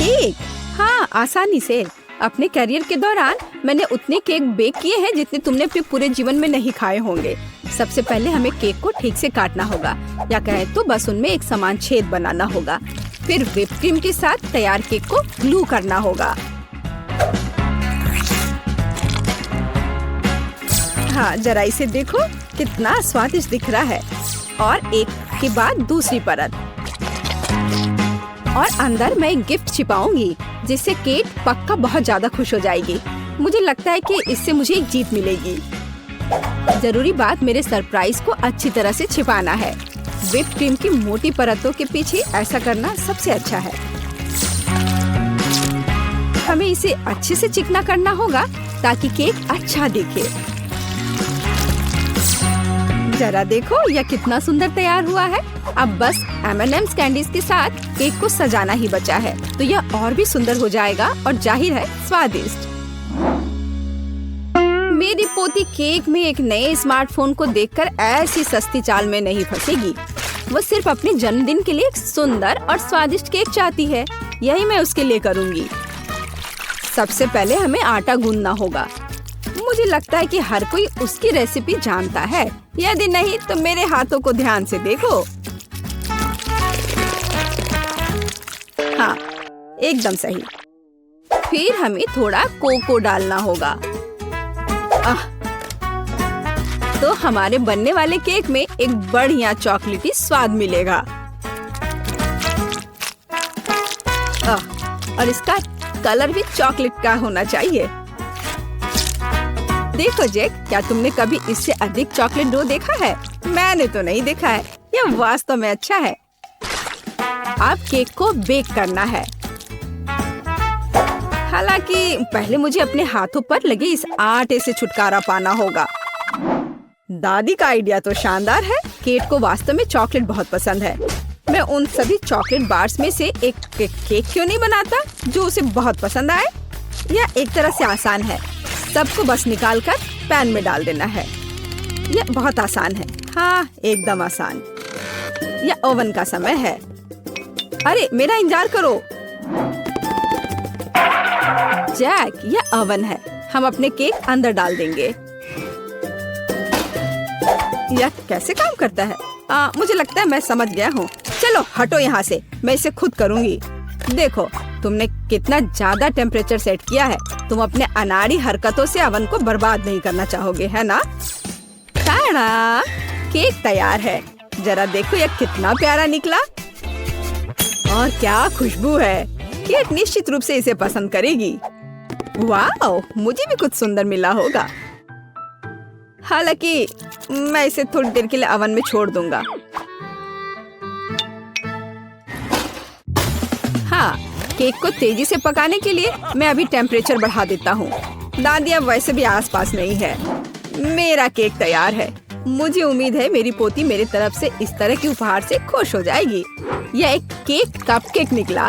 Cake. हाँ, आसानी से। अपने करियर के दौरान मैंने उतने केक बेक किए हैं जितने तुमने अपने पूरे जीवन में नहीं खाए होंगे। सबसे पहले हमें केक को ठीक से काटना होगा, या कहें तो बस उनमें एक समान छेद बनाना होगा। फिर व्हिप क्रीम के साथ तैयार केक को ग्लू करना होगा। हाँ, जरा इसे देखो, कितना स्वादिष्ट दिख रहा है। और एक के बाद दूसरी परत। और अंदर मैं एक गिफ्ट छिपाऊंगी, जिससे केट पक्का बहुत ज्यादा खुश हो जाएगी। मुझे लगता है कि इससे मुझे एक जीत मिलेगी। जरूरी बात मेरे सरप्राइज को अच्छी तरह से छिपाना है। व्हिप क्रीम की मोटी परतों के पीछे ऐसा करना सबसे अच्छा है। हमें इसे अच्छे से चिकना करना होगा ताकि केक अच्छा दिखे। जरा देखो, यह कितना सुंदर तैयार हुआ है। अब बस M&M's कैंडीज के साथ केक को सजाना ही बचा है, तो यह और भी सुंदर हो जाएगा और जाहिर है स्वादिष्ट। मेरी पोती केक में एक नए स्मार्टफोन को देखकर ऐसी सस्ती चाल में नहीं फंसेगी। वो सिर्फ अपने जन्मदिन के लिए एक सुंदर और स्वादिष्ट केक चाहती है। यही मैं उसके लिए करूँगी। सबसे पहले हमें आटा गूंदना होगा। मुझे लगता है कि हर कोई उसकी रेसिपी जानता है। यदि नहीं तो मेरे हाथों को ध्यान से देखो। हाँ, एकदम सही। फिर हमें थोड़ा कोको डालना होगा। तो हमारे बनने वाले केक में एक बढ़िया चॉकलेटी स्वाद मिलेगा। और इसका कलर भी चॉकलेट का होना चाहिए। देखो जैक, क्या तुमने कभी इससे अधिक चॉकलेट डो देखा है? मैंने तो नहीं देखा है। यह वास्तव में अच्छा है। अब केक को बेक करना है। हालांकि पहले मुझे अपने हाथों पर लगे इस आटे से छुटकारा पाना होगा। दादी का आइडिया तो शानदार है। केक को वास्तव में चॉकलेट बहुत पसंद है। मैं उन सभी चॉकलेट बार्स में से एक केक क्यों नहीं बनाता जो उसे बहुत पसंद आए। यह एक तरह से आसान है। सबको बस निकालकर पैन में डाल देना है। यह बहुत आसान है। हाँ, एकदम आसान। यह ओवन का समय है। अरे मेरा इंतजार करो। जैक, यह ओवन है। हम अपने केक अंदर डाल देंगे। यह कैसे काम करता है? मुझे लगता है मैं समझ गया हूँ। चलो हटो यहाँ से, मैं इसे खुद करूँगी। देखो, तुमने कितना ज्यादा टेम्परेचर सेट किया है। तुम अपने अनाड़ी हरकतों से ओवन को बर्बाद नहीं करना चाहोगे, है ना? ताड़ा, केक तैयार है। जरा देखो यह कितना प्यारा निकला। और क्या खुशबू है। केक निश्चित रूप से इसे पसंद करेगी। वाह, मुझे भी कुछ सुंदर मिला होगा। हालांकि मैं इसे थोड़ी देर के लिए ओवन में छोड़ दूंगा। हाँ, केक को तेजी से पकाने के लिए मैं अभी टेम्परेचर बढ़ा देता हूँ। दादी अब वैसे भी आसपास नहीं है। मेरा केक तैयार है। मुझे उम्मीद है मेरी पोती मेरी तरफ से इस तरह के उपहार से खुश हो जाएगी। यह एक केक कपकेक निकला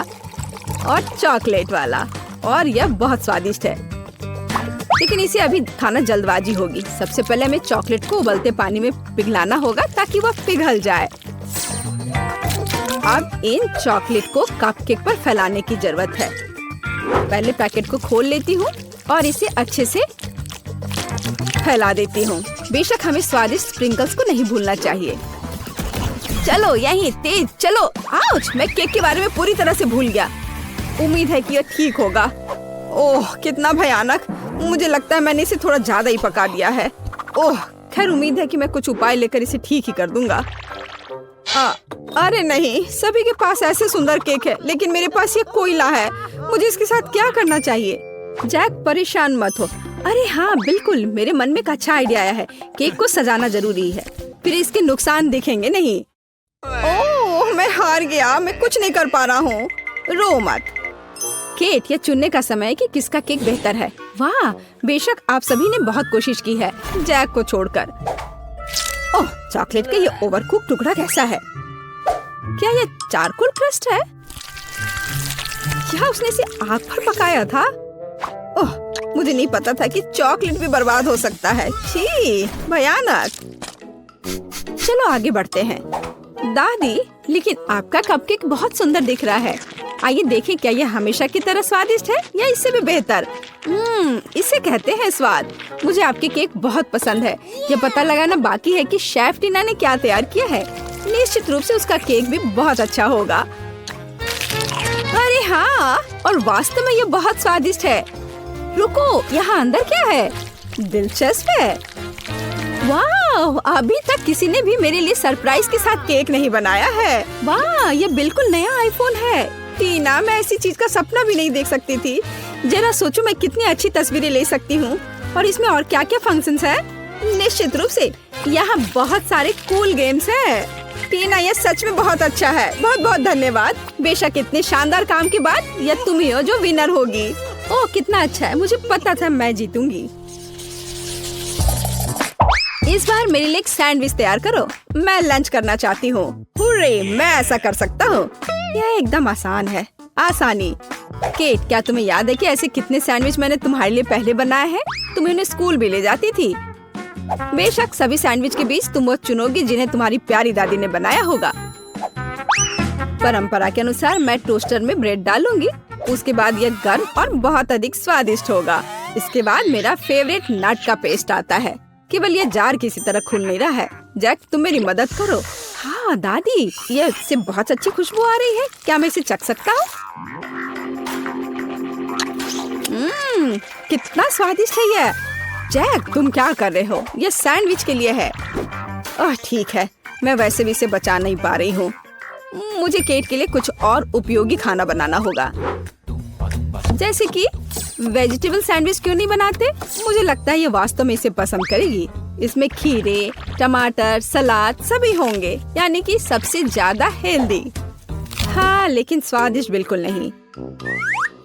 और चॉकलेट वाला, और यह बहुत स्वादिष्ट है। लेकिन इसे अभी खाना जल्दबाजी होगी। सबसे पहले हमें चॉकलेट को उबलते पानी में पिघलाना होगा ताकि वह पिघल जाए। अब इन चॉकलेट को कपकेक पर फैलाने की जरूरत है। पहले पैकेट को खोल लेती हूँ और इसे अच्छे से फैला देती हूँ। बेशक हमें स्वादिष्ट स्प्रिंकल्स को नहीं भूलना चाहिए। चलो यहीं तेज चलो। आउच, मैं केक के बारे में पूरी तरह से भूल गया। उम्मीद है कि यह ठीक होगा। ओह, कितना भयानक। मुझे लगता है मैंने इसे थोड़ा ज्यादा ही पका दिया है। ओह, खैर उम्मीद है कि मैं कुछ उपाय लेकर इसे ठीक ही कर दूंगा। अरे नहीं, सभी के पास ऐसे सुंदर केक है, लेकिन मेरे पास ये कोयला है। मुझे इसके साथ क्या करना चाहिए? जैक, परेशान मत हो। अरे हाँ, बिल्कुल, मेरे मन में एक अच्छा आइडिया आया है। केक को सजाना जरूरी है, फिर इसके नुकसान दिखेंगे नहीं। ओह, मैं हार गया। मैं कुछ नहीं कर पा रहा हूँ। रो मत। केट, यह चुनने का समय है कि किसका केक बेहतर है। वाह, बेशक आप सभी ने बहुत कोशिश की है, जैक को छोड़कर। ओह, चॉकलेट का ये ओवरकुक टुकड़ा कैसा है? क्या ये चारकोल क्रस्ट है? क्या उसने इसे आग पर पकाया था? ओह, मुझे नहीं पता था कि चॉकलेट भी बर्बाद हो सकता है। छी, भयानक। चलो आगे बढ़ते हैं। दादी, लेकिन आपका कपकेक बहुत सुंदर दिख रहा है। आइए देखें क्या ये हमेशा की तरह स्वादिष्ट है या इससे भी बेहतर। इसे कहते हैं स्वाद। मुझे आपके केक बहुत पसंद है। ये पता लगाना बाकी है कि शेफ टीना ने क्या तैयार किया है। निश्चित रूप से उसका केक भी बहुत अच्छा होगा। अरे हाँ, और वास्तव में ये बहुत स्वादिष्ट है। रुको, यहाँ अंदर क्या है? दिलचस्प है। वाह, अभी तक किसी ने भी मेरे लिए सरप्राइज के साथ केक नहीं बनाया है। वाह, ये बिल्कुल नया आईफोन है। टीना, मैं ऐसी चीज का सपना भी नहीं देख सकती थी। जरा सोचो मैं कितनी अच्छी तस्वीरें ले सकती हूँ। और इसमें और क्या क्या फंक्शंस हैं? निश्चित रूप से यहाँ बहुत सारे कूल गेम्स हैं। टीना, ये सच में बहुत अच्छा है। बहुत बहुत धन्यवाद। बेशक इतने शानदार काम के बाद यह तुम ही हो जो विनर होगी। ओह, कितना अच्छा है। मुझे पता था मैं जीतूंगी। इस बार मेरे लिए एक सैंडविच तैयार करो। मैं लंच करना चाहती हूँ। हुर्रे, मैं ऐसा कर सकता हूँ। यह एकदम आसान है। आसानी। केट, क्या तुम्हें याद है कि ऐसे कितने सैंडविच मैंने तुम्हारे लिए पहले बनाए हैं? तुम उन्हें स्कूल भी ले जाती थी। बेशक सभी सैंडविच के बीच तुम वो चुनोगी जिन्हें तुम्हारी प्यारी दादी ने बनाया होगा। परंपरा के अनुसार मैं टोस्टर में ब्रेड डालूंगी। उसके बाद यह गर्म और बहुत अधिक स्वादिष्ट होगा। इसके बाद मेरा फेवरेट नट का पेस्ट आता है। केवल ये जार किसी तरह खुल नहीं रहा है। जैक, तुम मेरी मदद करो। हाँ दादी, ये इससे बहुत अच्छी खुशबू आ रही है। क्या मैं इसे चख सकता हूँ? कितना स्वादिष्ट है ये। जैक, तुम क्या कर रहे हो? ये सैंडविच के लिए है। ओह ठीक है, मैं वैसे भी इसे बचा नहीं पा रही हूँ। मुझे केट के लिए कुछ और उपयोगी खाना बनाना होगा। जैसे कि वेजिटेबल सैंडविच क्यों नहीं बनाते? मुझे लगता है ये वास्तव में इसे पसंद करेगी। इसमें खीरे, टमाटर, सलाद सभी होंगे, यानी कि सबसे ज्यादा हेल्दी। हाँ, लेकिन स्वादिष्ट बिल्कुल नहीं।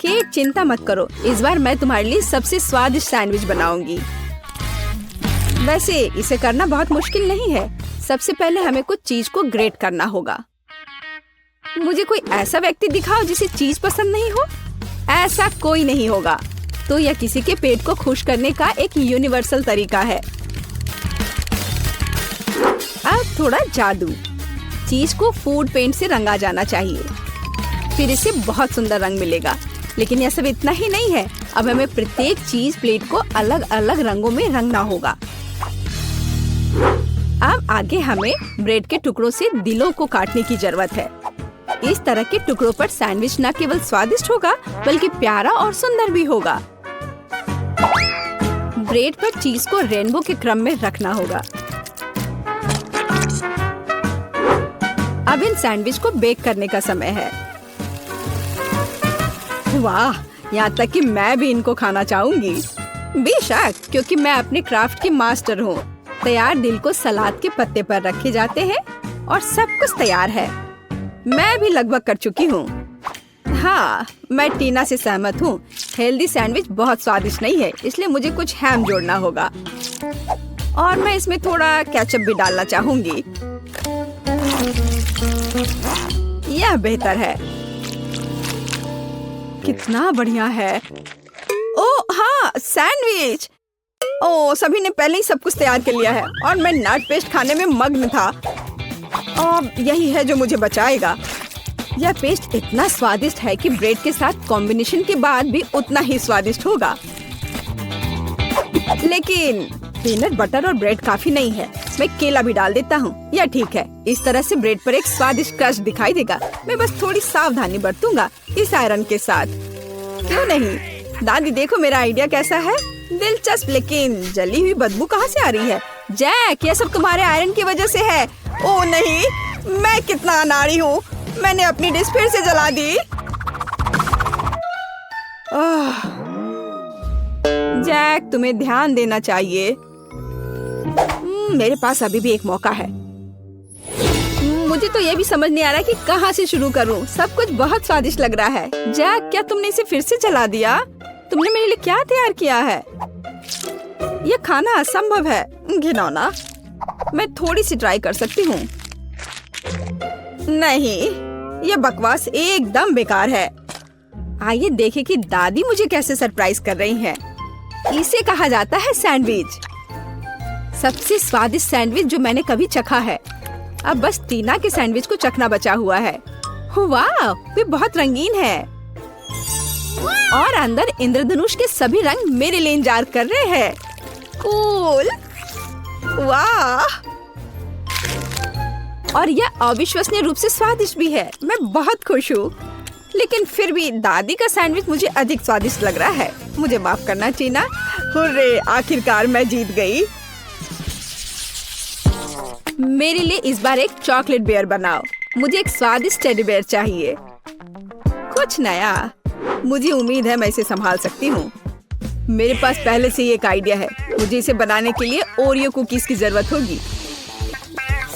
केट, चिंता मत करो। इस बार मैं तुम्हारे लिए सबसे स्वादिष्ट सैंडविच बनाऊंगी। वैसे इसे करना बहुत मुश्किल नहीं है। सबसे पहले हमें कुछ चीज को ग्रेट करना होगा। मुझे कोई ऐसा व्यक्ति दिखाओ जिसे चीज पसंद नहीं हो। ऐसा कोई नहीं होगा। तो यह किसी के पेट को खुश करने का एक यूनिवर्सल तरीका है। अब थोड़ा जादू। चीज को फूड पेंट से रंगा जाना चाहिए, फिर इसे बहुत सुंदर रंग मिलेगा। लेकिन यह सब इतना ही नहीं है। अब हमें प्रत्येक चीज प्लेट को अलग अलग रंगों में रंगना होगा। अब आगे हमें ब्रेड के टुकड़ों से दिलों को काटने की जरूरत है। इस तरह के टुकड़ों पर सैंडविच न केवल स्वादिष्ट होगा बल्कि प्यारा और सुंदर भी होगा। ब्रेड पर चीज को रेनबो के क्रम में रखना होगा। अब इन सैंडविच को बेक करने का समय है। वाह, यहाँ तक कि मैं भी इनको खाना चाहूंगी। बेशक, क्योंकि मैं अपने क्राफ्ट की मास्टर हूँ। तैयार दिल को सलाद के पत्ते पर रखे जाते हैं और सब कुछ तैयार है। मैं भी लगभग कर चुकी हूँ। हाँ, मैं टीना से सहमत हूँ। हेल्दी सैंडविच बहुत स्वादिष्ट नहीं है, इसलिए मुझे कुछ हैम जोड़ना होगा। और मैं इसमें थोड़ा केचप भी डालना चाहूंगी। यह बेहतर है। कितना बढ़िया है। ओह हाँ, सैंडविच। ओह, सभी ने पहले ही सब कुछ तैयार कर लिया है और मैं नट पेस्ट खाने में मग्न था। और यही है जो मुझे बचाएगा। यह पेस्ट इतना स्वादिष्ट है कि ब्रेड के साथ कॉम्बिनेशन के बाद भी उतना ही स्वादिष्ट होगा। लेकिन पीनट बटर और ब्रेड काफी नहीं है। मैं केला भी डाल देता हूँ। यह ठीक है। इस तरह से ब्रेड पर एक स्वादिष्ट क्रस्ट दिखाई देगा। मैं बस थोड़ी सावधानी बरतूंगा इस आयरन के साथ। क्यों नहीं? दादी देखो मेरा आइडिया कैसा है। दिलचस्प, लेकिन जली हुई बदबू कहाँ से आ रही है? जैक, यह सब तुम्हारे आयरन की वजह से है। ओह नहीं, मैं कितना अनाड़ी हूँ। मैंने अपनी डिश फिर से जला दी। जैक, तुम्हें ध्यान देना चाहिए। मेरे पास अभी भी एक मौका है। मुझे तो ये भी समझ नहीं आ रहा कि कहाँ से शुरू करूँ। सब कुछ बहुत स्वादिष्ट लग रहा है। जैक, क्या तुमने इसे फिर से जला दिया? तुमने मेरे लिए क्या तैयार किया है? यह खाना असंभव है। घिनौना। मैं थोड़ी सी ट्राई कर सकती हूँ। नहीं, यह बकवास एकदम बेकार है। आइए देखें कि दादी मुझे कैसे सरप्राइज कर रही हैं। इसे कहा जाता है सैंडविच। सबसे स्वादिष्ट सैंडविच जो मैंने कभी चखा है। अब बस टीना के सैंडविच को चखना बचा हुआ है। वाह, वे बहुत रंगीन है और अंदर इंद्रधनुष के सभी रंग मेरे लिए इंतजार कर रहे हैं। कूल, वाह! और यह अविश्वसनीय रूप से स्वादिष्ट भी है। मैं बहुत खुश हूँ, लेकिन फिर भी दादी का सैंडविच मुझे अधिक स्वादिष्ट लग रहा है। मुझे माफ करना टीना। हुर्रे, आखिरकार मैं जीत गई। मेरे लिए इस बार एक चॉकलेट बियर बनाओ। मुझे एक स्वादिष्ट टेडी बियर चाहिए, कुछ नया। मुझे उम्मीद है मैं इसे संभाल सकती हूँ। मेरे पास पहले से ही एक आइडिया है। मुझे इसे बनाने के लिए ओरियो कुकीज की जरूरत होगी।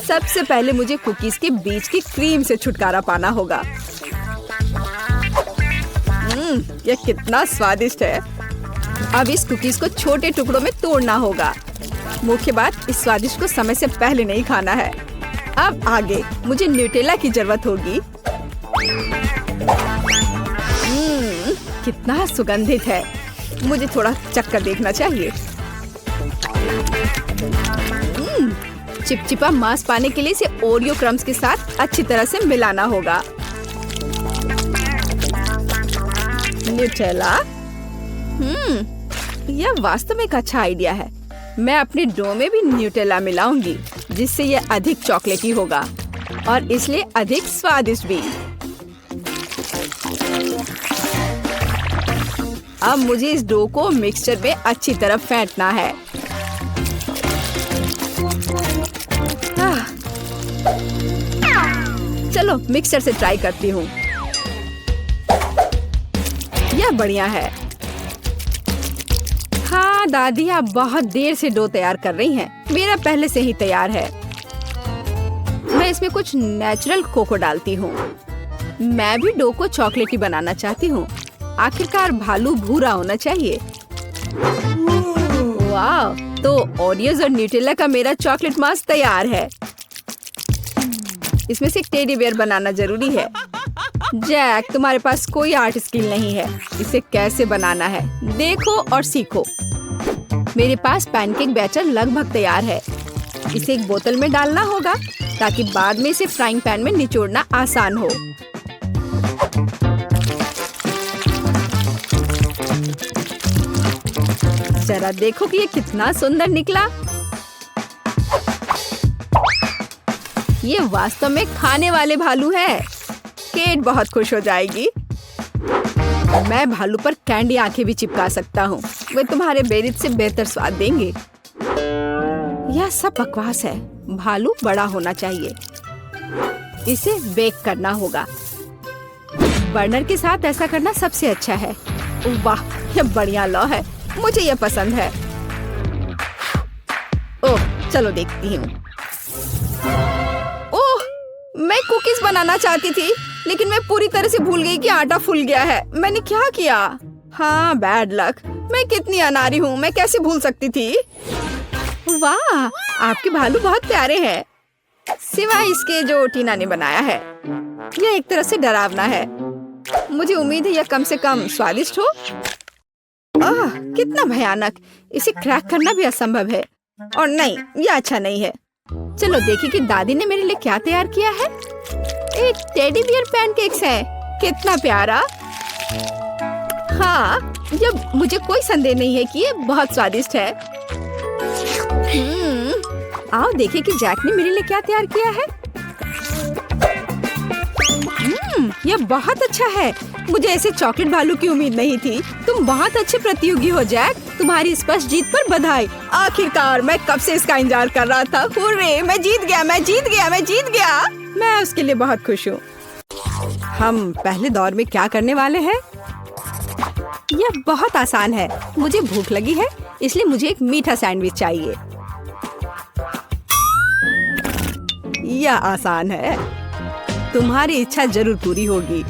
सबसे पहले मुझे कुकीज के बीच की क्रीम से छुटकारा पाना होगा। यह कितना स्वादिष्ट है। अब इस कुकीज को छोटे टुकड़ों में तोड़ना होगा। मुख्य बात, इस स्वादिष्ट को समय से पहले नहीं खाना है। अब आगे मुझे न्यूटेला की जरूरत होगी। कितना सुगंधित है। मुझे थोड़ा चक्कर देखना चाहिए। चिपचिपा मांस पाने के लिए इसे ओरियो क्रम्स के साथ अच्छी तरह से मिलाना होगा। न्यूटेला, यह वास्तव में एक अच्छा आइडिया है। मैं अपने डो में भी न्यूटेला मिलाऊंगी, जिससे यह अधिक चॉकलेटी होगा और इसलिए अधिक स्वादिष्ट भी। अब मुझे इस डो को मिक्सचर में अच्छी तरह फेंटना है। चलो मिक्सचर से ट्राई करती हूँ। यह बढ़िया है। हाँ दादी, आप बहुत देर से डो तैयार कर रही हैं। मेरा पहले से ही तैयार है। मैं इसमें कुछ नेचुरल कोको डालती हूँ। मैं भी डो को चॉकलेटी बनाना चाहती हूँ। आखिरकार भालू भूरा होना चाहिए। वाह, तो ओरियोज और न्यूटेला का मेरा चॉकलेट मास्क तैयार है। इसमें से एक टेडी बियर बनाना जरूरी है। जैक, तुम्हारे पास कोई आर्ट स्किल नहीं है। इसे कैसे बनाना है देखो और सीखो। मेरे पास पैनकेक बैटर लगभग तैयार है। इसे एक बोतल में डालना होगा ताकि बाद में इसे फ्राइंग पैन में निचोड़ना आसान हो। जरा देखो कि ये कितना सुंदर निकला। ये वास्तव में खाने वाले भालू है। केट बहुत खुश हो जाएगी। मैं भालू पर कैंडी आंखें भी चिपका सकता हूँ। वे तुम्हारे बेरित से बेहतर स्वाद देंगे। यह सब बकवास है। भालू बड़ा होना चाहिए। इसे बेक करना होगा। बर्नर के साथ ऐसा करना सबसे अच्छा है। वाह, यह बढ़िया लौ है। मुझे यह पसंद है। ओह, चलो देखती हूँ। ओह, मैं कुकीज बनाना चाहती थी, लेकिन मैं पूरी तरह से भूल गई कि आटा फूल गया है। मैंने क्या किया? हाँ, बैड लक। मैं कितनी अनाड़ी हूँ। मैं कैसे भूल सकती थी? वाह, आपके भालू बहुत प्यारे हैं, सिवाय इसके जो टीना ने बनाया है। यह एक तरह से डरावना है। मुझे उम्मीद है यह कम से कम स्वादिष्ट हो। आह, कितना भयानक। इसे क्रैक करना भी असंभव है। और नहीं, यह अच्छा नहीं है। चलो देखिए कि दादी ने मेरे लिए क्या तैयार किया है। एक टेडी बियर पैनकेक्स है। कितना प्यारा। हाँ, जब मुझे कोई संदेह नहीं है कि ये बहुत स्वादिष्ट है। आओ देखिए कि जैक ने मेरे लिए क्या तैयार किया है। यह बहुत अच्छा है। मुझे ऐसे चॉकलेट भालू की उम्मीद नहीं थी। तुम बहुत अच्छे प्रतियोगी हो जैक। तुम्हारी स्पष्ट जीत पर बधाई। आखिरकार, मैं कब से इसका इंतजार कर रहा था। हुर्रे, मैं जीत गया, मैं जीत गया, मैं जीत गया। मैं उसके लिए बहुत खुश हूँ। हम पहले दौर में क्या करने वाले हैं? यह बहुत आसान है। मुझे भूख लगी है, इसलिए मुझे एक मीठा सैंडविच चाहिए। यह आसान है। तुम्हारी इच्छा जरूर पूरी होगी।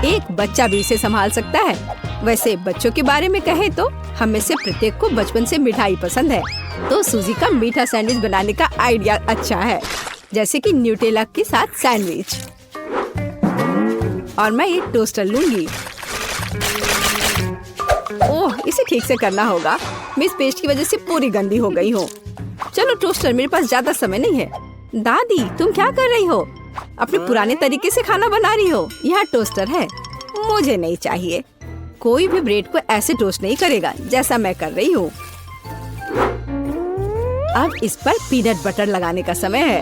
एक बच्चा भी इसे संभाल सकता है। वैसे बच्चों के बारे में कहे तो हम में से प्रत्येक को बचपन से मिठाई पसंद है। तो सूजी का मीठा सैंडविच बनाने का आइडिया अच्छा है, जैसे कि न्यूटेला के साथ सैंडविच। और मैं एक टोस्टर लूंगी। ओह, इसे ठीक से करना होगा। मैं इस पेस्ट की वजह से पूरी गंदी हो गई हूँ। चलो टोस्टर, मेरे पास ज्यादा समय नहीं है। दादी, तुम क्या कर रही हो? अपने पुराने तरीके से खाना बना रही हो। यहाँ टोस्टर है, मुझे नहीं चाहिए। कोई भी ब्रेड को ऐसे टोस्ट नहीं करेगा जैसा मैं कर रही हूँ। अब इस पर पीनट बटर लगाने का समय है।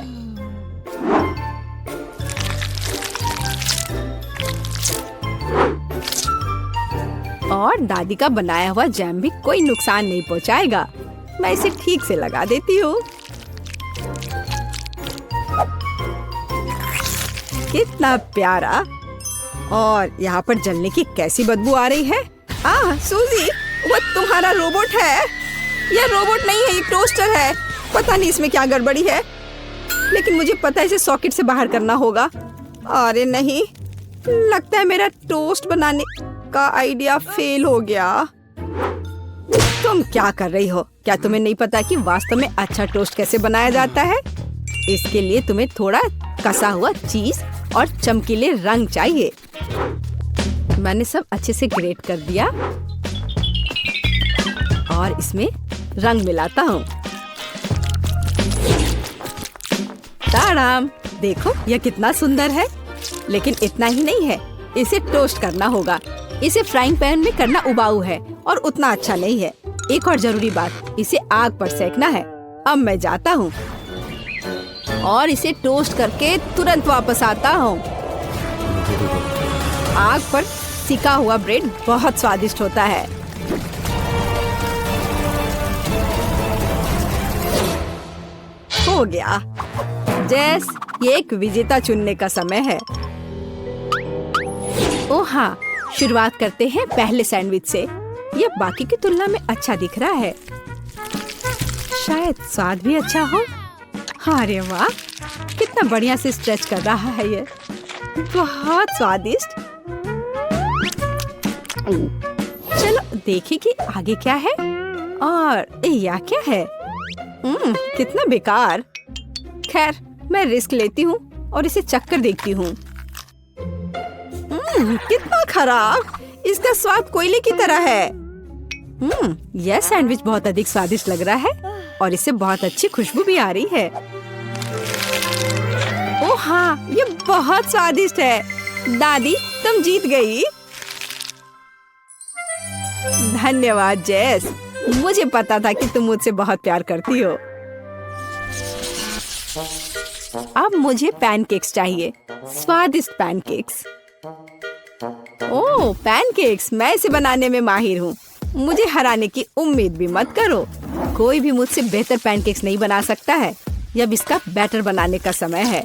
और दादी का बनाया हुआ जैम भी कोई नुकसान नहीं पहुँचाएगा। मैं इसे ठीक से लगा देती हूँ। कितना प्यारा। और यहाँ पर जलने की कैसी बदबू आ रही है। सूजी, वो तुम्हारा रोबोट है। यह रोबोट नहीं है, ये टोस्टर है। पता नहीं इसमें क्या गड़बड़ी है, लेकिन मुझे पता है इसे सॉकेट से बाहर करना होगा। अरे नहीं, लगता है मेरा टोस्ट बनाने का आइडिया फेल हो गया। तुम क्या कर रही हो? क्या तुम्हें नहीं पता कि वास्तव में अच्छा टोस्ट कैसे बनाया जाता है? इसके लिए तुम्हें थोड़ा कसा हुआ चीज और चमकीले रंग चाहिए। मैंने सब अच्छे से ग्रेट कर दिया और इसमें रंग मिलाता हूँ। ताड़ाम, देखो यह कितना सुंदर है। लेकिन इतना ही नहीं है, इसे टोस्ट करना होगा। इसे फ्राइंग पैन में करना उबाऊ है और उतना अच्छा नहीं है। एक और जरूरी बात, इसे आग पर सेकना है। अब मैं जाता हूँ और इसे टोस्ट करके तुरंत वापस आता हूँ। आग पर सिका हुआ ब्रेड बहुत स्वादिष्ट होता है। हो गया। जेस, ये एक विजेता चुनने का समय है। ओह हाँ, शुरुआत करते हैं पहले सैंडविच से। यह बाकी की तुलना में अच्छा दिख रहा है। शायद स्वाद भी अच्छा हो। अरे वाह, कितना बढ़िया से स्ट्रेच कर रहा है ये। बहुत स्वादिष्ट। चलो देखें कि आगे क्या है। और यह क्या है? कितना बेकार। खैर, मैं रिस्क लेती हूँ और इसे चखकर देखती हूँ। कितना खराब। इसका स्वाद कोयले की तरह है। यह सैंडविच बहुत अधिक स्वादिष्ट लग रहा है और इससे बहुत अच्छी खुशबू भी आ रही है। ओह हाँ, ये बहुत स्वादिष्ट है। दादी, तुम जीत गई। धन्यवाद जेस, मुझे पता था कि तुम मुझसे बहुत प्यार करती हो। अब मुझे पैनकेक्स चाहिए, स्वादिष्ट पैनकेक्स। ओह पैनकेक्स, मैं इसे बनाने में माहिर हूँ। मुझे हराने की उम्मीद भी मत करो। कोई भी मुझसे बेहतर पैनकेक्स नहीं बना सकता है। अब इसका बैटर बनाने का समय है।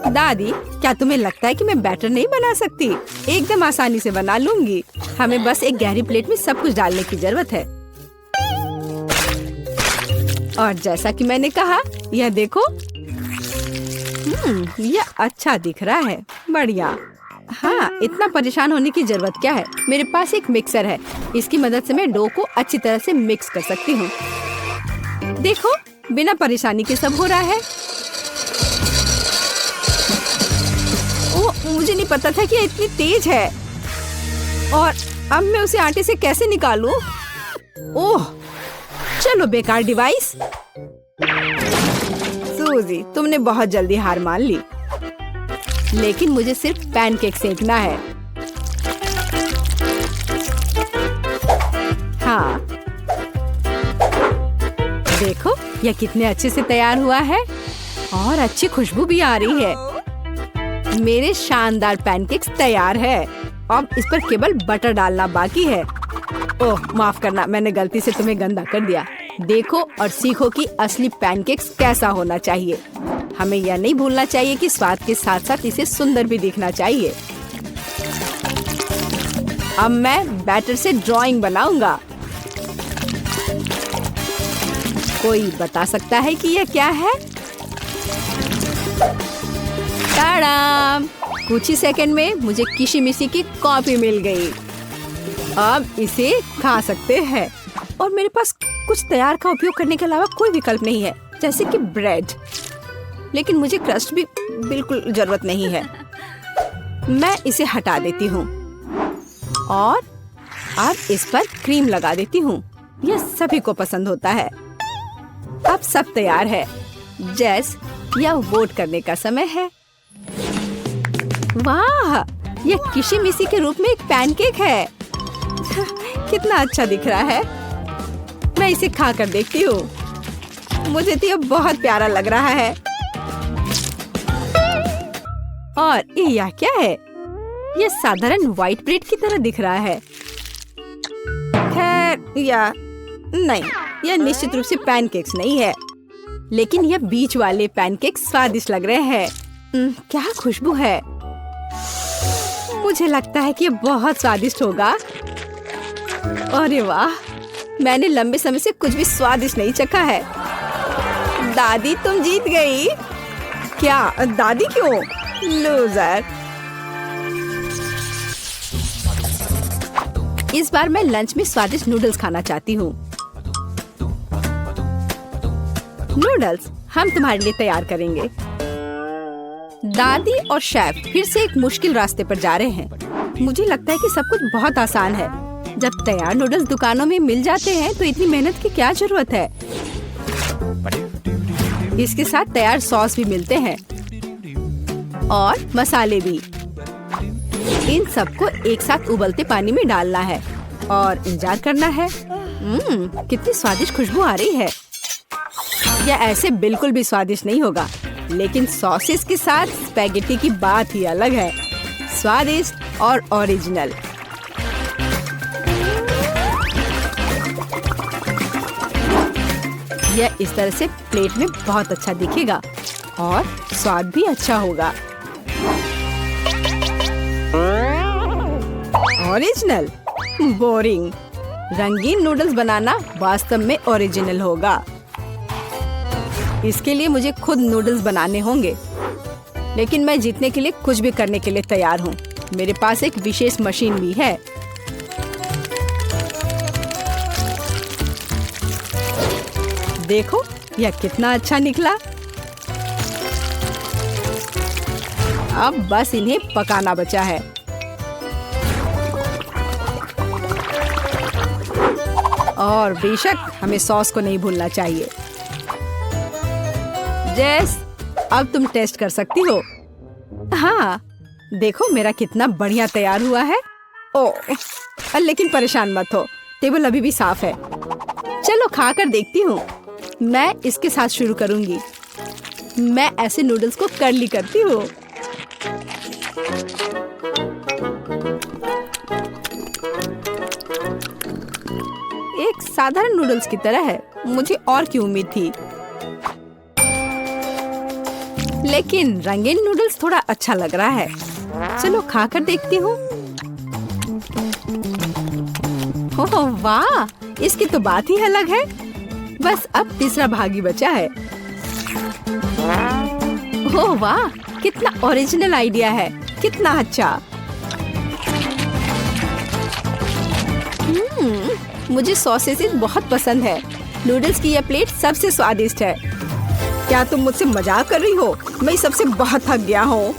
दादी, क्या तुम्हें लगता है कि मैं बैटर नहीं बना सकती? एकदम आसानी से बना लूंगी। हमें बस एक गहरी प्लेट में सब कुछ डालने की जरूरत है। और जैसा कि मैंने कहा, यह देखो। यह अच्छा दिख रहा है। बढ़िया। हाँ, इतना परेशान होने की जरूरत क्या है? मेरे पास एक मिक्सर है। इसकी मदद से मैं डो को अच्छी तरह से मिक्स कर सकती हूँ। देखो, बिना परेशानी के सब हो रहा है। ओह, मुझे नहीं पता था कि यह इतनी तेज है। और अब मैं उसे आटे से कैसे निकालूं? ओह, चलो बेकार डिवाइस। सूजी, तुमने बहुत जल्दी हार मान ली। लेकिन मुझे सिर्फ पैनकेक सेकना है। हाँ, देखो यह कितने अच्छे से तैयार हुआ है और अच्छी खुशबू भी आ रही है। मेरे शानदार पैनकेक्स तैयार है। अब इस पर केवल बटर डालना बाकी है। ओह माफ करना, मैंने गलती से तुम्हें गंदा कर दिया। देखो और सीखो कि असली पैनकेक्स कैसा होना चाहिए। हमें यह नहीं भूलना चाहिए कि स्वाद के साथ साथ इसे सुंदर भी दिखना चाहिए। अब मैं बैटर से ड्राइंग बनाऊंगा। कोई बता सकता है कि यह क्या है? टाडाम! कुछ ही सेकंड में मुझे किशिमिशी की कॉपी मिल गई। अब इसे खा सकते हैं। और मेरे पास कुछ तैयार का उपयोग करने के अलावा कोई विकल्प नहीं है, जैसे कि ब्रेड। लेकिन मुझे क्रस्ट भी बिल्कुल जरूरत नहीं है। मैं इसे हटा देती हूँ और अब इस पर क्रीम लगा देती हूँ। यह सभी को पसंद होता है। अब सब तैयार है। जैस, यह वोट करने का समय है। वाह, यह किशमिशी के रूप में एक पैनकेक है। कितना अच्छा दिख रहा है। मैं इसे खा कर देखती हूँ। मुझे तो यह बहुत प्यारा लग रहा है। और यह क्या है? यह साधारण व्हाइट ब्रेड की तरह दिख रहा है। खैर, या नहीं, यह निश्चित रूप से पैनकेक्स नहीं है, लेकिन यह बीच वाले पैनकेक स्वादिष्ट लग रहे हैं। क्या खुशबू है। मुझे लगता है कि यह बहुत स्वादिष्ट होगा। अरे वाह, मैंने लंबे समय से कुछ भी स्वादिष्ट नहीं चखा है। दादी, तुम जीत गई। क्या? दादी क्यों? लूजर। इस बार मैं लंच में स्वादिष्ट नूडल्स खाना चाहती हूँ। नूडल्स हम तुम्हारे लिए तैयार करेंगे। दादी और शेफ फिर से एक मुश्किल रास्ते पर जा रहे हैं। मुझे लगता है कि सब कुछ बहुत आसान है। जब तैयार नूडल्स दुकानों में मिल जाते हैं तो इतनी मेहनत की क्या जरूरत है। इसके साथ तैयार सॉस भी मिलते हैं और मसाले भी। इन सबको एक साथ उबलते पानी में डालना है और इंतजार करना है। कितनी स्वादिष्ट खुशबू आ रही है। यह ऐसे बिल्कुल भी स्वादिष्ट नहीं होगा, लेकिन सॉसेस के साथ स्पैगेटी की बात ही अलग है। स्वादिष्ट और ओरिजिनल। यह इस तरह से प्लेट में बहुत अच्छा दिखेगा और स्वाद भी अच्छा होगा। ओरिजिनल? बोरिंग। रंगीन नूडल्स बनाना वास्तव में ओरिजिनल होगा। इसके लिए मुझे खुद नूडल्स बनाने होंगे, लेकिन मैं जीतने के लिए कुछ भी करने के लिए तैयार हूँ। मेरे पास एक विशेष मशीन भी है। देखो, यह कितना अच्छा निकला। अब बस इन्हें पकाना बचा है। और बेशक हमें सॉस को नहीं भूलना चाहिए। जेस, अब तुम टेस्ट कर सकती हो। हाँ, देखो मेरा कितना बढ़िया तैयार हुआ है। ओह, लेकिन परेशान मत हो, टेबल अभी भी साफ है। चलो खा कर देखती हूँ। मैं इसके साथ शुरू करूंगी। मैं ऐसे नूडल्स को कर्ली करती हूँ। एक साधारण नूडल्स की तरह है। मुझे और की उम्मीद थी, लेकिन रंगीन नूडल्स थोड़ा अच्छा लग रहा है। चलो खा कर देखती हूँ। ओह वाह, इसकी तो बात ही अलग है। बस अब तीसरा भाग ही बचा है। ओह वाह, कितना ओरिजिनल आइडिया है। कितना अच्छा। मुझे सॉसेस बहुत पसंद है। नूडल्स की यह प्लेट सबसे स्वादिष्ट है। क्या तुम मुझसे मजाक कर रही हो? मैं सबसे बहुत थक गया हूँ।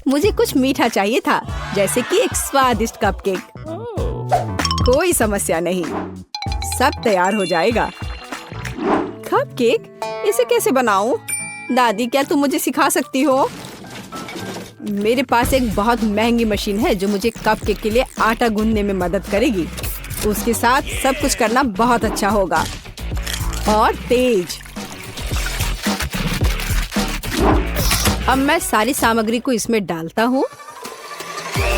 मुझे कुछ मीठा चाहिए था, जैसे कि एक स्वादिष्ट कपकेक। कोई समस्या नहीं, सब तैयार हो जाएगा। कपकेक? इसे कैसे बनाऊं? दादी, क्या तुम मुझे सिखा सकती हो? मेरे पास एक बहुत महंगी मशीन है जो मुझे कपकेक के लिए आटा गूंदने में मदद करेगी। उसके साथ सब कुछ करना बहुत अच्छा होगा और तेज। अब मैं सारी सामग्री को इसमें डालता हूँ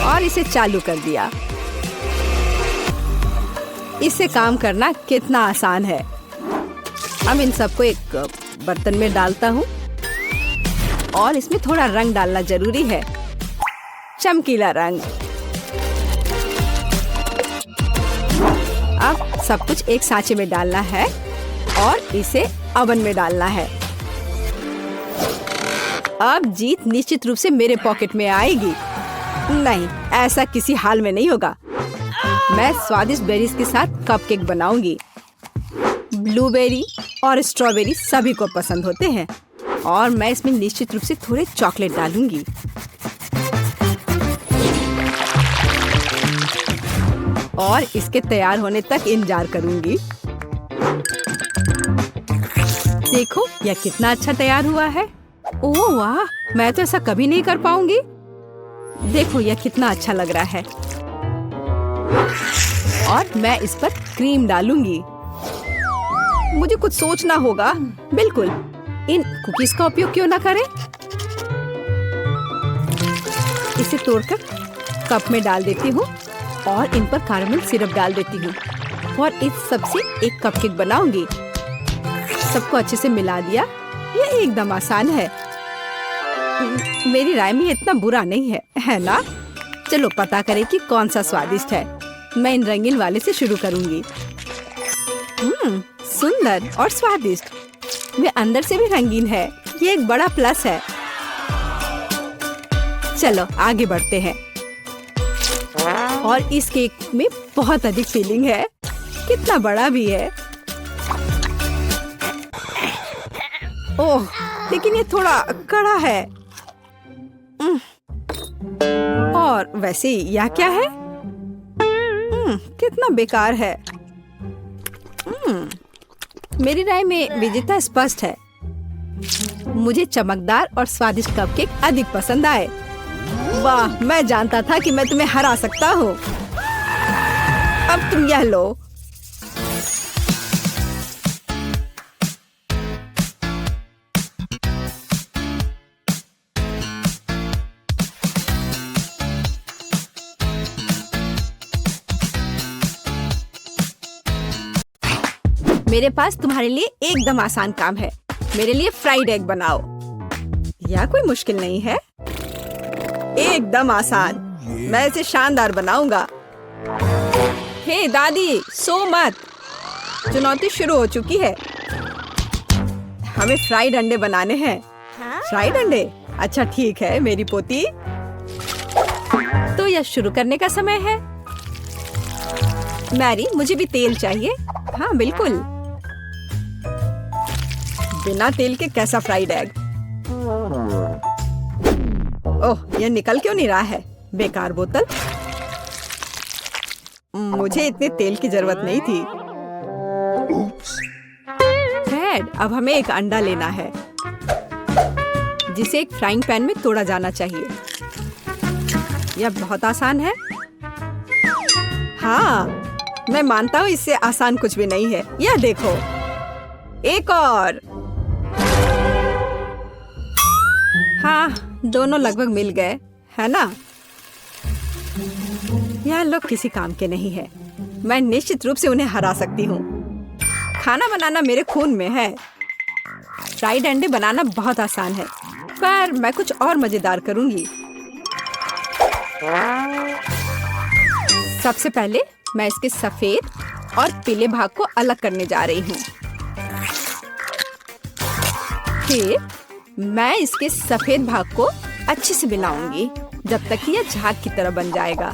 और इसे चालू कर दिया। इससे काम करना कितना आसान है। अब इन सबको एक बर्तन में डालता हूँ और इसमें थोड़ा रंग डालना जरूरी है, चमकीला रंग। अब सब कुछ एक सांचे में डालना है और इसे ओवन में डालना है। अब जीत निश्चित रूप से मेरे पॉकेट में आएगी। नहीं, ऐसा किसी हाल में नहीं होगा। मैं स्वादिष्ट बेरीज के साथ कपकेक बनाऊंगी। ब्लूबेरी और स्ट्रॉबेरी सभी को पसंद होते हैं और मैं इसमें निश्चित रूप से थोड़े चॉकलेट डालूंगी। और इसके तैयार होने तक इंतजार करूंगी। देखो यह कितना अच्छा तैयार हुआ है। ओह वाह, मैं तो ऐसा कभी नहीं कर पाऊंगी। देखो यह कितना अच्छा लग रहा है। और मैं इस पर क्रीम डालूंगी। मुझे कुछ सोचना होगा। बिल्कुल, इन कुकीज का उपयोग क्यों ना करें। इसे तोड़कर कप में डाल देती हूँ और इन पर कैरेमल सिरप डाल देती हूँ और इस सब से एक कपकेक बनाऊंगी। सबको अच्छे से मिला दिया। यह एकदम आसान है। मेरी राय में इतना बुरा नहीं है, है ना? चलो पता करें कि कौन सा स्वादिष्ट है। मैं इन रंगीन वाले से शुरू करूंगी। सुंदर और स्वादिष्ट। वे अंदर से भी रंगीन है। ये एक बड़ा प्लस है। चलो आगे बढ़ते हैं। और इस केक में बहुत अधिक फिलिंग है। कितना बड़ा भी है। ओह, लेकिन ये थोड़ा कड़ा है। और वैसे यह क्या है? कितना बेकार है। मेरी राय में विजेता स्पष्ट है। मुझे चमकदार और स्वादिष्ट कपकेक अधिक पसंद आए। वाह, मैं जानता था कि मैं तुम्हें हरा सकता हूँ। अब तुम यह लो। मेरे पास तुम्हारे लिए एकदम आसान काम है। मेरे लिए फ्राइड एग बनाओ। यह कोई मुश्किल नहीं है। एकदम आसान। मैं इसे शानदार बनाऊंगा। हे दादी, सो मत। चुनौती शुरू हो चुकी है। हमें फ्राइड अंडे बनाने हैं। फ्राइड अंडे? अच्छा ठीक है मेरी पोती। तो यह शुरू करने का समय है। मैरी, मुझे भी तेल चाहिए। हाँ बिल्कुल। बिना तेल के कैसा फ्राइड एग? ओह, यह निकल क्यों नहीं रहा है? बेकार बोतल। मुझे इतने तेल की जरूरत नहीं थी। फ्रेड, अब हमें एक अंडा लेना है जिसे एक फ्राइंग पैन में तोड़ा जाना चाहिए। यह बहुत आसान है। हाँ, मैं मानता हूँ इससे आसान कुछ भी नहीं है। यह देखो, एक और। हाँ, दोनों लगभग मिल गए, है ना? यह लोग किसी काम के नहीं है। मैं निश्चित रूप से उन्हें हरा सकती हूँ। खाना बनाना मेरे खून में है। फ्राइड अंडे बनाना बहुत आसान है, पर मैं कुछ और मजेदार करूँगी। सबसे पहले मैं इसके सफेद और पीले भाग को अलग करने जा रही हूँ। फिर मैं इसके सफेद भाग को अच्छे से मिलाऊंगी जब तक कि यह झाग की तरह बन जाएगा।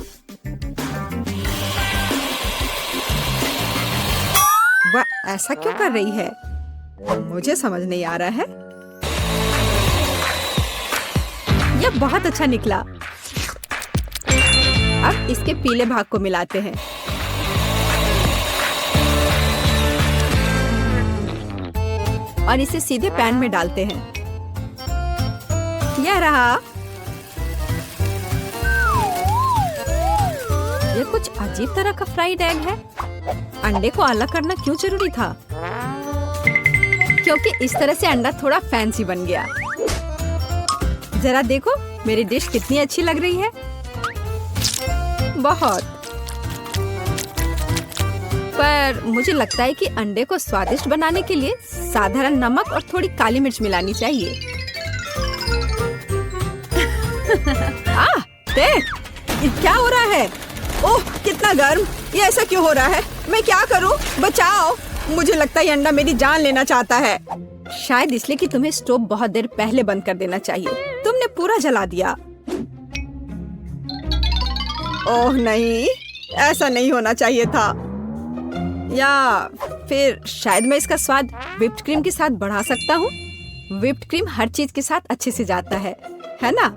वह ऐसा क्यों कर रही है? मुझे समझ नहीं आ रहा है। यह बहुत अच्छा निकला। अब इसके पीले भाग को मिलाते हैं। और इसे सीधे पैन में डालते हैं। यह रहा। यह कुछ अजीब तरह का फ्राइड एग है। अंडे को अलग करना क्यों जरूरी था? क्योंकि इस तरह से अंडा थोड़ा फैंसी बन गया। जरा देखो मेरी डिश कितनी अच्छी लग रही है। बहुत। पर मुझे लगता है कि अंडे को स्वादिष्ट बनाने के लिए साधारण नमक और थोड़ी काली मिर्च मिलानी चाहिए। देख, ये क्या हो रहा है? ओह, कितना गर्म। ये ऐसा क्यों हो रहा है? मैं क्या करूं? बचाओ। मुझे लगता है ये अंडा मेरी जान लेना चाहता है। शायद इसलिए कि तुम्हें स्टोव बहुत देर पहले बंद कर देना चाहिए। तुमने पूरा जला दिया। ओह नहीं, ऐसा नहीं होना चाहिए था। या फिर शायद मैं इसका स्वाद व्हिप्ड क्रीम के साथ बढ़ा सकता हूँ। व्हिप्ड क्रीम हर चीज के साथ अच्छे से जाता है ना?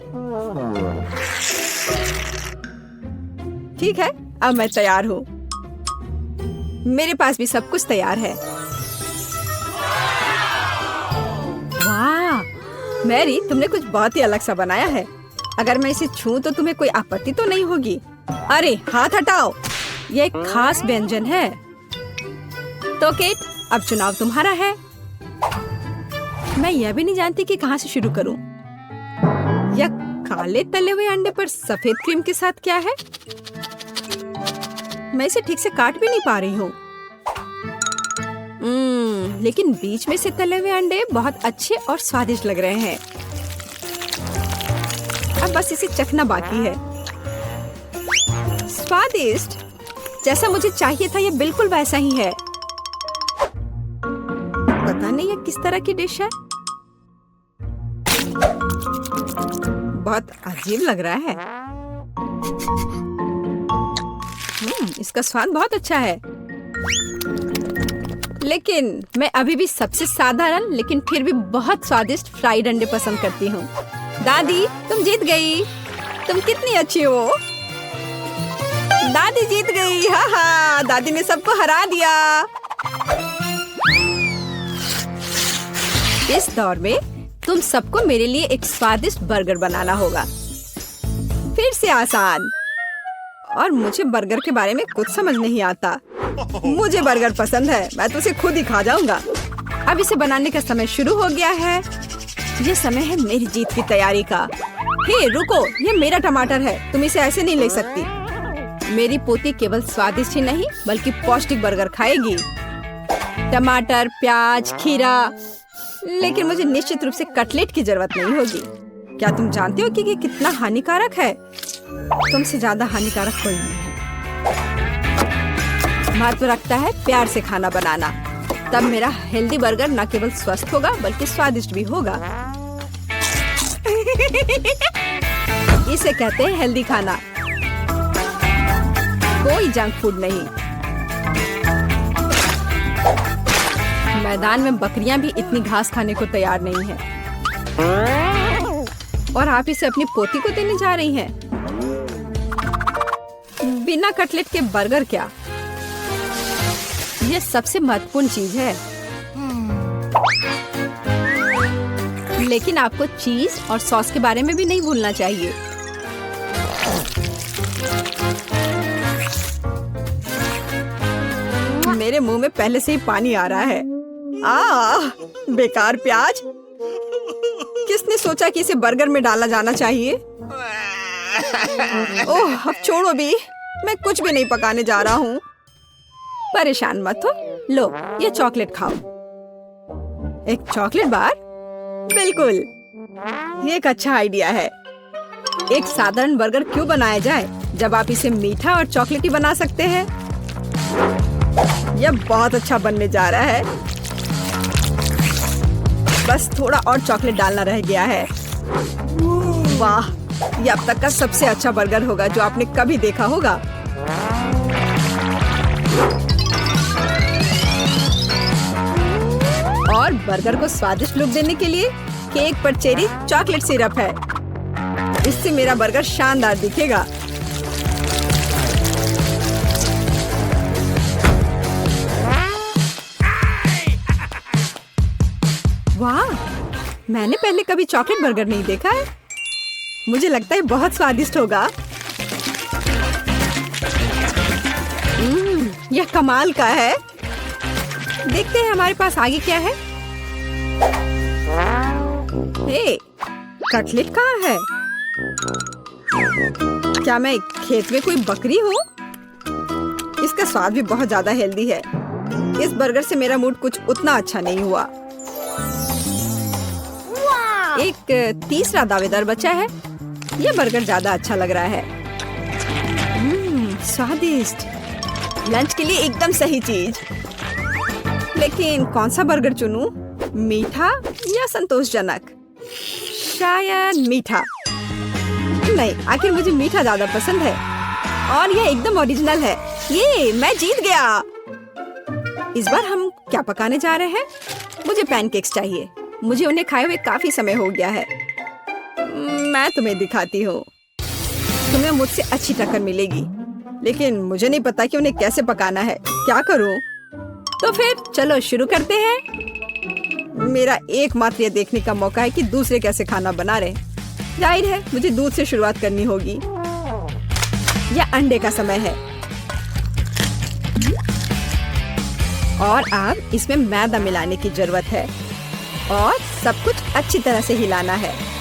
ठीक है, अब मैं तैयार हूँ। मेरे पास भी सब कुछ तैयार है। मैरी, तुमने कुछ बहुत ही अलग सा बनाया है। अगर मैं इसे छूं तो तुम्हें कोई आपत्ति तो नहीं होगी? अरे हाथ हटाओ, ये एक खास व्यंजन है। तो केट, अब चुनाव तुम्हारा है। मैं यह भी नहीं जानती कि कहाँ से शुरू करूं। यह काले तले हुए अंडे पर सफेद क्रीम के साथ क्या है? मैं इसे ठीक से काट भी नहीं पा रही हूँ। लेकिन बीच में से तले हुए अंडे बहुत अच्छे और स्वादिष्ट लग रहे हैं। अब बस इसे चखना बाकी है। स्वादिष्ट, जैसा मुझे चाहिए था, यह बिल्कुल वैसा ही है। पता नहीं यह किस तरह की डिश है। बहुत अजीब लग रहा है। इसका स्वाद बहुत अच्छा है। लेकिन मैं अभी भी सबसे साधारण लेकिन फिर भी बहुत स्वादिष्ट फ्राइड अंडे पसंद करती हूँ। दादी, तुम जीत गई। तुम कितनी अच्छी हो। दादी जीत गई। हाँ हाँ, दादी ने सबको हरा दिया। इस दौर में तुम सबको मेरे लिए एक स्वादिष्ट बर्गर बनाना होगा। फिर से आसान। और मुझे बर्गर के बारे में कुछ समझ नहीं आता। मुझे बर्गर पसंद है, मैं तो उसे खुद ही खा जाऊंगा। अब इसे बनाने का समय शुरू हो गया है। ये समय है मेरी जीत की तैयारी का। हे रुको, ये मेरा टमाटर है, तुम इसे ऐसे नहीं ले सकती। मेरी पोती केवल स्वादिष्ट ही नहीं बल्कि पौष्टिक बर्गर खाएगी। टमाटर, प्याज, खीरा। लेकिन मुझे निश्चित रूप से कटलेट की जरूरत नहीं होगी। क्या तुम जानते हो कि ये कितना हानिकारक है? तुमसे ज्यादा हानिकारक कोई नहीं है। महत्व रखता है प्यार से खाना बनाना। तब मेरा हेल्दी बर्गर न केवल स्वस्थ होगा बल्कि स्वादिष्ट भी होगा। इसे कहते हैं हेल्दी खाना, कोई जंक फूड नहीं। मैदान में बकरियां भी इतनी घास खाने को तैयार नहीं है, और आप इसे अपनी पोती को देने जा रही हैं। बिना कटलेट के बर्गर क्या? यह सबसे महत्वपूर्ण चीज है। लेकिन आपको चीज और सॉस के बारे में भी नहीं भूलना चाहिए। मेरे मुंह में पहले से ही पानी आ रहा है। बेकार प्याज। किसने सोचा कि इसे बर्गर में डाला जाना चाहिए? ओह, अब छोड़ो भी, मैं कुछ भी नहीं पकाने जा रहा हूँ। परेशान मत हो। लो, ये चॉकलेट खाओ। एक चॉकलेट बार? बिल्कुल, ये एक अच्छा आइडिया है। एक साधारण बर्गर क्यों बनाया जाए जब आप इसे मीठा और चॉकलेटी बना सकते हैं? यह बहुत अच्छा बनने जा रहा है। बस थोड़ा और चॉकलेट डालना रह गया है। वाह, यह अब तक का सबसे अच्छा बर्गर होगा जो आपने कभी देखा होगा। और बर्गर को स्वादिष्ट लुक देने के लिए केक पर चेरी चॉकलेट सिरप है। इससे मेरा बर्गर शानदार दिखेगा। वाह, मैंने पहले कभी चॉकलेट बर्गर नहीं देखा है। मुझे लगता है बहुत स्वादिष्ट होगा। यह कमाल का है। देखते हैं हमारे पास आगे क्या है। हे, कटलेट कहाँ है? क्या मैं खेत में कोई बकरी हूँ? इसका स्वाद भी बहुत ज्यादा हेल्दी है। इस बर्गर से मेरा मूड कुछ उतना अच्छा नहीं हुआ। एक तीसरा दावेदार बचा है। यह बर्गर ज्यादा अच्छा लग रहा है। स्वादिष्ट। लंच के लिए एकदम सही चीज। लेकिन कौन सा बर्गर चुनूं? मीठा या संतोषजनक? शायद मीठा। नहीं, आखिर मुझे मीठा ज्यादा पसंद है। और यह एकदम ओरिजिनल है। ये मैं जीत गया। इस बार हम क्या पकाने जा रहे हैं? मुझे पैनकेक्स चाहिए। मुझे उन्हें खाए हुए काफी समय हो गया है। मैं तुम्हें दिखाती हूँ। तुम्हें मुझसे अच्छी टक्कर मिलेगी, लेकिन मुझे नहीं पता कि उन्हें कैसे पकाना है। क्या करूँ? तो फिर चलो शुरू करते हैं। मेरा एकमात्र ये देखने का मौका है कि दूसरे कैसे खाना बना रहे। जाहिर है मुझे दूध से शुरुआत करनी होगी। यह अंडे का समय है और अब इसमें मैदा मिलाने की जरूरत है और सब कुछ अच्छी तरह से हिलाना है।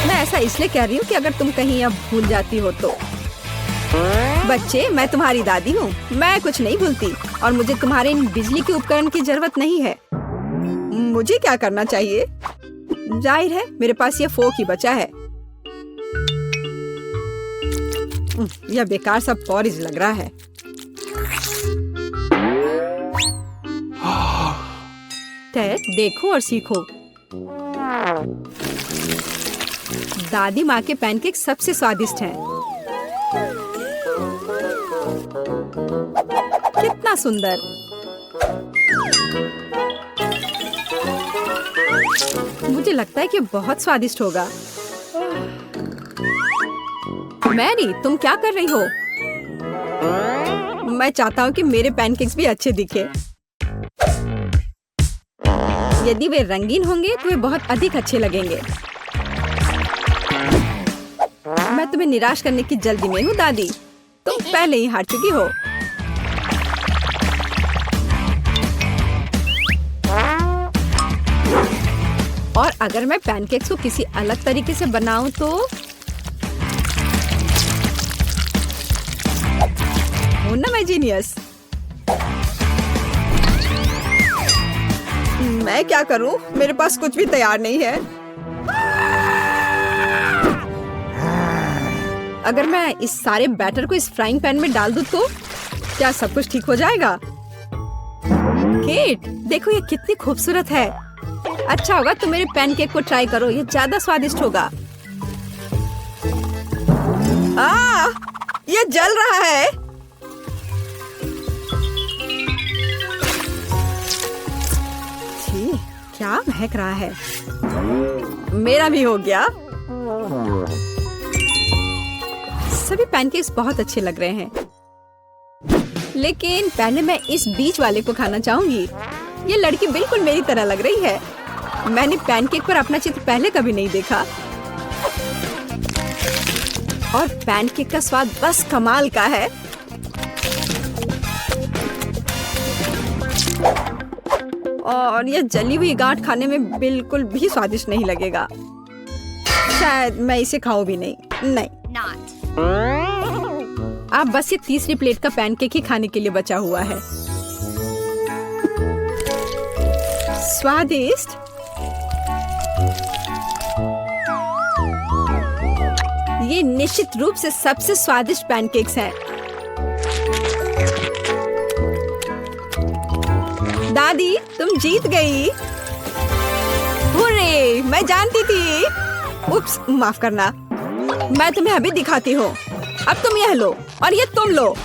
मैं ऐसा इसलिए कह रही हूँ कि अगर तुम कहीं अब भूल जाती हो तो। बच्चे, मैं तुम्हारी दादी हूँ, मैं कुछ नहीं भूलती और मुझे तुम्हारे इन बिजली के उपकरण की जरूरत नहीं है। मुझे क्या करना चाहिए? जाहिर है मेरे पास ये फोक ही बचा है। यह बेकार सा पॉरिज लग रहा है। टेड, देखो और सीखो। दादी माँ के पैनकेक सबसे स्वादिष्ट हैं। कितना सुंदर। मुझे लगता है कि बहुत स्वादिष्ट होगा। मैरी, तुम क्या कर रही हो? मैं चाहता हूँ कि मेरे पैनकेक्स भी अच्छे दिखे। यदि वे रंगीन होंगे तो वे बहुत अधिक अच्छे लगेंगे। मैं तुम्हें निराश करने की जल्दी में हूँ दादी। तुम पहले ही हार चुकी हो। और अगर मैं पैनकेक्स को किसी अलग तरीके से बनाऊं तो हूं ना मैं जीनियस। मैं क्या करूं? मेरे पास कुछ भी तैयार नहीं है। अगर मैं इस सारे बैटर को इस फ्राइंग पैन में डाल दूं तो क्या सब कुछ ठीक हो जाएगा? केट, देखो ये कितनी खूबसूरत है। अच्छा होगा तुम मेरे पैनकेक को ट्राई करो, ये ज्यादा स्वादिष्ट होगा। ये जल रहा है। छी, क्या महक रहा है। मेरा भी हो गया। सभी पैनकेक्स बहुत अच्छे लग रहे हैं, लेकिन पहले मैं इस बीच वाले को खाना चाहूंगी। ये लड़की बिल्कुल मेरी तरह लग रही है। मैंने पैनकेक पर अपना चित्र पहले कभी नहीं देखा और पैनकेक का स्वाद बस कमाल का है। और यह जली हुई गांठ खाने में बिल्कुल भी स्वादिष्ट नहीं लगेगा। शायद मैं इसे खाऊं भी नहीं। अब बस ये तीसरी प्लेट का पैनकेक ही खाने के लिए बचा हुआ है। स्वादिष्ट। ये निश्चित रूप से सबसे स्वादिष्ट पैनकेक्स हैं। दादी, तुम जीत गई। हुर्रे, मैं जानती थी। उप्स, माफ करना। मैं तुम्हें अभी दिखाती हूँ। अब तुम यह लो और ये तुम लो।